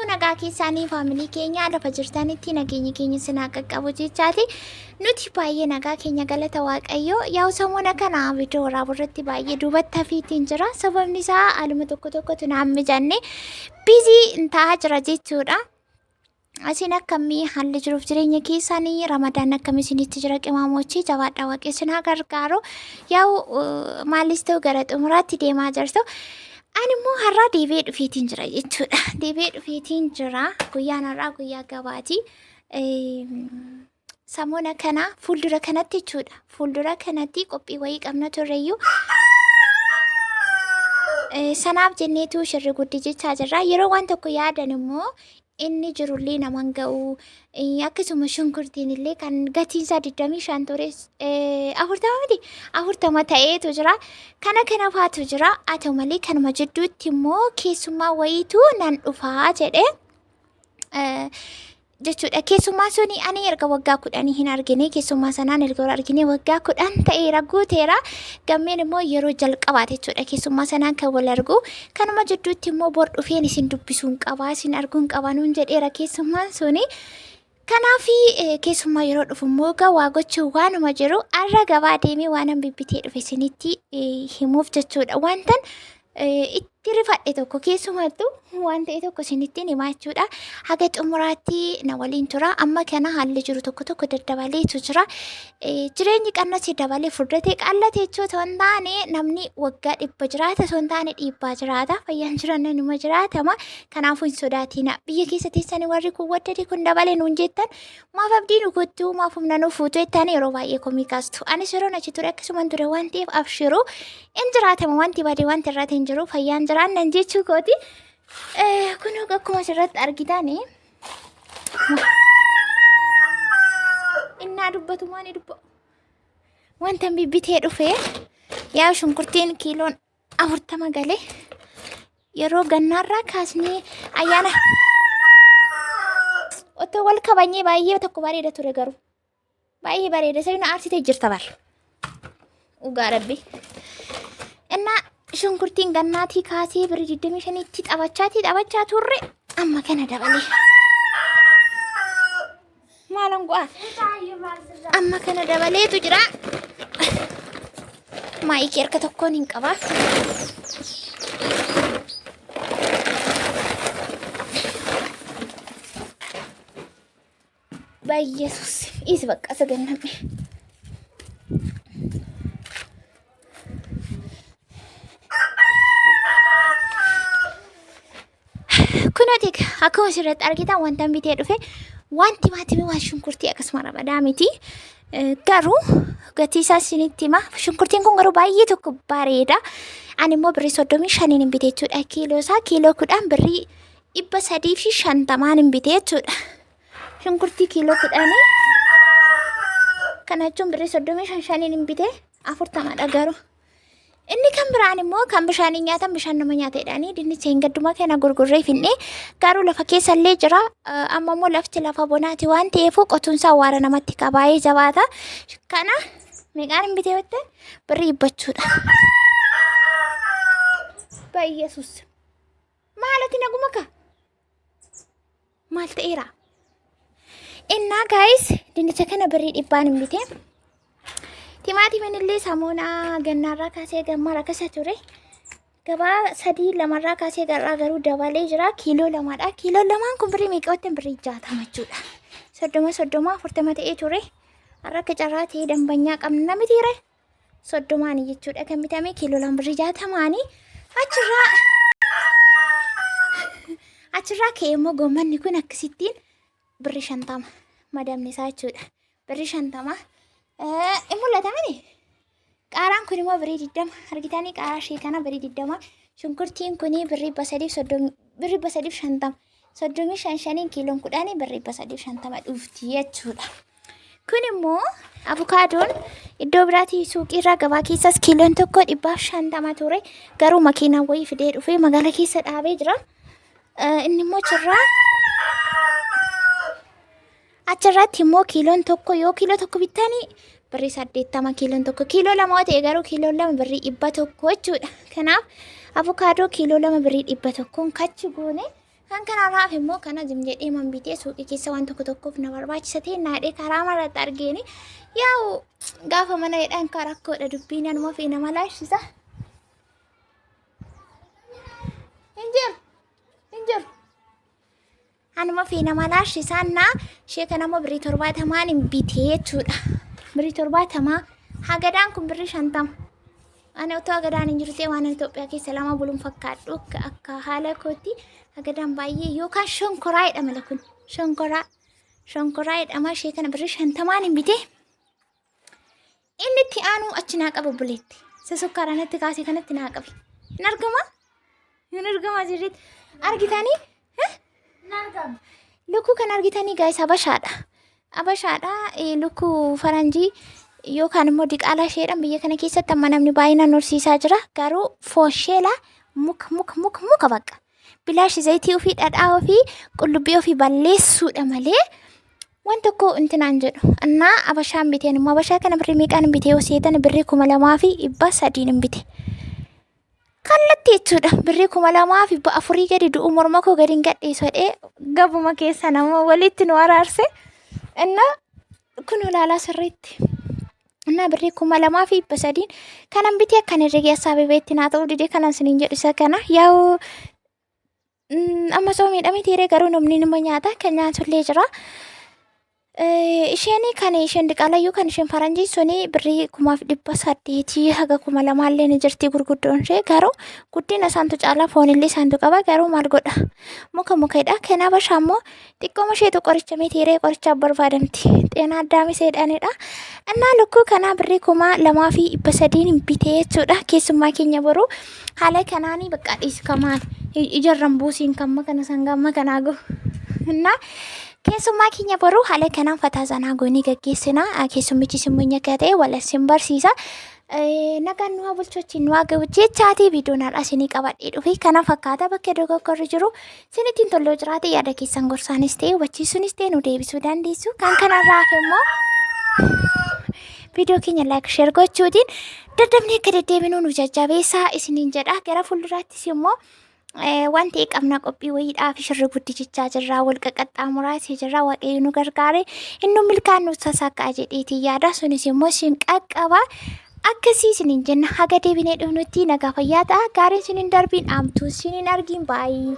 nagaa keessanii faamilii keenya lafa jirtanitti nageenyi keenya sinaa qaqqabu jechaati. Nuti baay'ee nagaa keenya galata waaqayyoo. Yaa samoona kana viidiyoo waraabirratti baay'ee duubatti hafiitiin jira. Sababni isaa haaluma tokkotu naan mijanne bizii ta'aa jira jechuudha. Asin akkamii haalli jiruuf jireenya keessanii Ramadaan akkamii isinitti jira qimaamochi jabaadhaa waaqessinaa gargaaru. Yaa maalis ta'u gara xumuraatti deemaa jirtu. Ani immoo har'a deebi'ee dhufeetiin jira jechuudha. Deebi'ee dhufeetiin jira. Guyyaan har'aa guyyaa gabaati. Samoona kana fuuldura kanatti jechuudha. Fuuldura kanatti qophii wayii qabna turreeyyuu. Sanaaf jenneetu shirri guddichaa jirra. Yeroo waan tokko yaadan immoo inni jirullee naman ga'u akkasuma shunkurtiin illee kan gatiin isaa 25 ture 40 ta'eetu jira. Kana faatu jira. Haa ta'u malee kanuma jidduutti immoo keessummaa wayiitu nan dhufaa jedhe jechuudha. Keessummaa suni ani erga waggaa 10 hin argine keessummaa sanaan erga argine waggaa 10 ta'eera guuteera. Gammeen immoo yeroo jalqabaate jechuudha keessummaa sanaan kan wal argu. Kanuma jidduutti immoo bor dhufeen isin dubbisuun qabaa isin arguun qabaa nuun jedheera keessummaan suni. Kanaaf keessummaa yeroo dhufu immoo waa gochuu waanuma jiru har'a gabaa deemee waan bibbitee dhufe isinitti himuuf jechuudha. Wantan itti rifadhe tokko keessumattuu waan ta'e tokko isinitti himaa jechuudha. Haga xumuraatti na waliin tura. Amma kana haalli jiru tokko daddabaleetu jira. Jireenyi qannasi dabalee furdatee qallate jechuudha. Waan taane namni waggaa 100 jiraata. Waan taane 100 jiraata. Fayyaan jiran nima jiraatama. Kanaafuu hin sodaatina. Biyya keessa teessanii warri kun waddadi kun dabalee nuun jettan maaf abdii nu kuttuu maaf humna nu fuutu jettan yeroo baay'ee komii kaastu. Anis yeroo achi ture akkasuman ture waan ta'eef abshiru in jiraatama wanti badee wanti irratti hin jiru fayyaan jiraan nan jechuu kooti. Kun akkuma asirratti argitani innaa dubbatu maani dubba wanta bibbitee dhufe yaa shunkurtiin kiiloon 40 galee yeroo gannaarraa kaasnee ayyaana otoo wal kabanyee baay'ee tokko bareeda ture garuu baay'ee bareeda sirna aarsitee jirta bar ugaa rabbi innaa shunkurtiin gannaatii kaasee birri 25tti taphachaa turre amma kana dabalee maalan go'a amma kana dabaleetu jira. Maayikii harka tokkoon hin qabaa. Yesus isi bakka saganname. Kunoti akkuma asirratti argitan wanta bitee dhufe wanti maatimii waan shunkurtii akkasuma Ramadaa miti. Garuu gatii isaa isinitti hima. Shunkurtiin kun garuu baay'ee tokko bareeda. Ani immoo birrii 35 hin bitee jechuudha. Kiiloo isaa kiiloo 10 birrii 350 hin bitee jechuudha. Shunkurtii kiiloo 10 kana jechuun birrii 35 hin bitee 40 garuu. Inni kan biraan immoo kan bishaanii nyaatan bishaan nama nyaatedhaani. Dinnicha hin gadduma kana gurgurree finne garuu lafa keessa illee jira. Amma immoo lafti lafa bonaati waan ta'eef qotuunsaa waara namatti qabaayee jabaata. Kana meeqaan hin bitee wette birrii ibbachuudha. Yesus maalati naguma ka maal ta'eera? Innaa gaayis dinnicha kana birrii 100 hin bitee. Timaatimin illee samoona gannaarraa kaasee gammaa rakkasa ture. Gabaa 3 lamarraa kaasee garuu dabalee jira. Kiiloo 2dha. Kiiloo 2 kun birrii meeqa watti birrii 60 jechuudha. 30 40 ta'ee ture. Har'a akka carraa ta'ee dambanyaa qabna namiti ture. 30 jechuudha kan bitame kiiloo 2 birrii 60 achirraa ka'ee immoo goommanni kun akkasittiin birrii 50 madamni isaa jechuudha. Birrii 50 mul'atamani qaaraan kun immoo birrii 20 argitanii qaaraa ishee kana birrii 20 shunkurtiin kun birrii 350 35 kiiloon 10 birrii 350 dhufti jechuudha. Kun immoo avokaadoon iddoo biraatii suuqiirraa gabaa keessas kiiloon tokko 150 ture garuu makiinaan wayii fidee dhufee magaalaa keessa dhaabee jira. Inni immoo achirratti immoo kiiloon tokko yoo kiiloo tokko bittanii birrii 80 kiiloon tokko kiiloo 2 ta'e garuu kiiloon 2 birrii 100 jechuudha. Kanaaf avokaadoo kiiloo 2 birrii 100 kachi goone Kan kanarraaf immoo kana jim jedhee man bitee suuqii keessa waan tokko tokkoof na barbaachisa ta'e naadhee karaa marratti argeeni yaa'u gaafa mana jedhan karakkoodha dubbiin anuma fi nama laashisa. Injir anuma fi nama laashisaannaa ishee kanammoo birrii 70 bitee jechuudha. Birrii 70 hagadaan kun birrii 50. Ani otoo hagadaan hin jirtee waan Itoophiyaa keessa lama buluun fakkaadhu akka haala kootti hagadaan baay'ee yookaan shonkoraa jedhama kun shonkoraa jedhama ishee kana birrii 50 bitee inni itti aanu achi naa qaba buleetti sasukkaara natti kaasee kanatti naa qabe hin argama jirrit argitanii lukkuu kan argitanii gaayis abashaadha lukkuu faranjii yookaan immoo diqaalaa isheedhaan biyya kana keessatti amma namni baay'inaan horsiisaa jira garuu foosheela muka bakka bilaash zayitii ofii dhadhaa ofii qullubbii ofii balleessuudha malee waan tokko intinaan jedhu annaa abashaan biteen immoo abashaa kana birrii meeqaan bitee hoseetan birrii 2,300 bite kallatti jechuudha birrii 2,400 gadi du'u morma koo gadi hin gadhiisodhee gabuma keessa nama walitti nu araarse innaa kun ilaalaa sirriitti innaa birrii 2,300 kanan bitee akkan herregee assaabii beetti naa ta'uu didee kanan siniin jedhu isa kana yaa'u amma soo miidhamee tiiree garuu namni nama nyaata kan nyaatullee jira. Isheen kan isheen diqaalayyuu kan isheen faranjii suni birrii 1,800 haga 2,000 illee ni jirti gurguddoon ishee garuu guddina isaantu caalaa foonillee isaantu qaba garuu maal godha mukeedha kan abashaa immoo xiqqooma isheetu qorichamee tiiree qorichaaf barbaadamti xeenaa addaamii seedhanidha innaa lukkuu kanaa birrii 2,300 bitee jechuudha keessummaa keenya boruu haala kanaanii bakka dhiiskamaan ijarran buusiin kan makana sangaan makanaa gahu innaa keessummaa keenya boruu haala kanaan fataa zanaa goonii gaggeessina keessummichi simmunya akka ta'e walassin barsiisa nagaan nuwaa bulchochiin nuwaa gahu jechaatii viidiyoon har'aa isinii qabadhee dhufe kana fakkaata bakka dogoggorri jiru isinittiin tolloo jiraate yaada keessan gorsaanis ta'e hubachiisuunis ta'e nu deebisuu dandeessu kan kanarraaf immoo viidiyoo keenya laayik sheer gochuutiin daddabnee akka deddeebinuu nu jajjabeessaa isiniin jedha gara fuulduraattis immoo wanti qabna qophii wayiidhaaf shirri guddichaa jirraa wal qaqqaxxaamuraa jirraa waaqayyo nu gargaare inni milkaan nu sasaaqaa jedheeti yaada sunis immoo isin qaqqaba akkasii isiniin jenna haga deebinee dhufnutti nagaa fayyaa ta'a gaarii isiniin darbiin dhaamtuu isiniin argiin baay'ee.